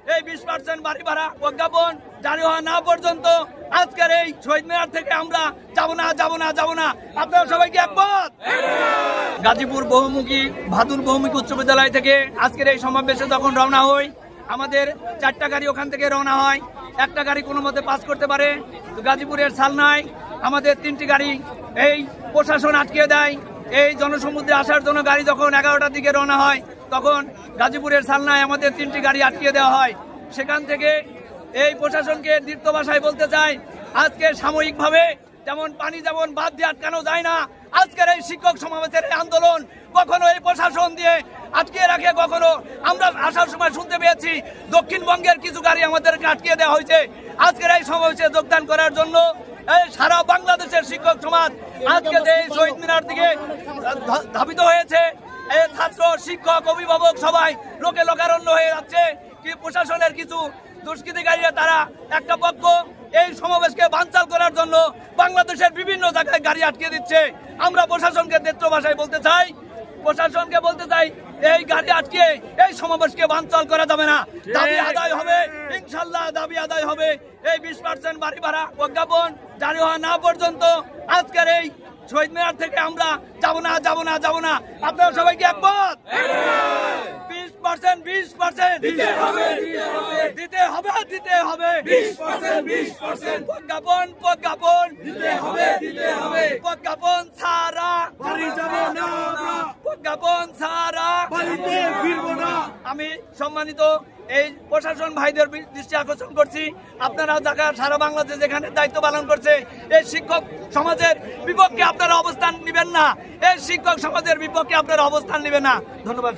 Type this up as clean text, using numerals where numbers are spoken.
এই 20% বাড়ি ভাড়া প্রজ্ঞাপন জারি হওয়া না পর্যন্ত আজকের এই শহীদ মিনার থেকে আমরা যাব না। আপনারা সবাই কি একমত? গাজীপুর বহুমুখী ভাদুর বহুমুখী উচ্চ বিদ্যালয় থেকে আজকের এই সমাবেশে যখন রওনা হই, আমাদের 4টা গাড়ি ওখান থেকে রওনা হয়। একটা গাড়ি কোনো মতে পাস করতে পারে, তো গাজীপুরের সালনায় আমাদের 3টি গাড়ি এই প্রশাসন আটকে দেয়। এই জনসমুদ্রে আসার জন্য গাড়ি যখন 11টার দিকে রওনা হয়, তখন গাজীপুরের সালনায় আমাদের 3টি গাড়ি আটকে দেওয়া হয়। সেখান থেকে এই প্রশাসনকে দীপ্ত ভাষায় বলতে চাই, আজকে সাময়িকভাবে যেমন পানি যেমন বাদ দিয়ে আটকানো যায় না, আজকের এই শিক্ষক সমাবেশের আন্দোলন কখনো এই প্রশাসন দিয়ে আটকে রাখে, কখনো আমরা আসার সময় শুনতে পেয়েছি দক্ষিণবঙ্গের কিছু গাড়ি আমাদেরকে আটকে দেওয়া হয়েছে। আজকের এই সমাবেশে যোগদান করার জন্য এই সারা বাংলাদেশের শিক্ষক সমাজ আজকে এই শহীদ মিনার দিকে ধাবিত হয়েছে। এই ছাত্র, শিক্ষক, অভিভাবক সবাই লোকারণ্য হয়ে যাচ্ছে। কি প্রশাসনের কিছু দুষ্কৃতিকারীরা তারা একটা পক্ষ এই সমাবেশকে বানচাল করার জন্য বাংলাদেশের বিভিন্ন জায়গায় গাড়ি আটকে দিচ্ছে। আমরা প্রশাসনকে দীপ্ত ভাষায় বলতে চাই, এই গাড়ি আটকে এই সমাবেশকে বানচাল করা যাবে না। দাবি আদায় হবে, ইনশাল্লাহ দাবি আদায় হবে। এই 20% বাড়ি ভাড়া প্রজ্ঞাপন জারি হওয়া না পর্যন্ত আজকের এই শহীদ মিনার থেকে আমরা যাব না। আপনারা সবাই কি একমত? 20% দিতে হবে 20% প্রজ্ঞাপন দিতে হবে প্রজ্ঞাপন ছাড়া বাড়ি যাব না, প্রজ্ঞাপন ছাড়া বাড়িতে ফিরব না। আমি সম্মানিত এই প্রশাসন ভাইদের দৃষ্টি আকর্ষণ করছি, আপনারা সারা বাংলাদেশে যেখানে দায়িত্ব পালন করছে এই শিক্ষক সমাজের বিপক্ষে আপনারা অবস্থান নেবেন না। এই শিক্ষক সমাজের বিপক্ষে আপনারা অবস্থান নেবেন না। ধন্যবাদ।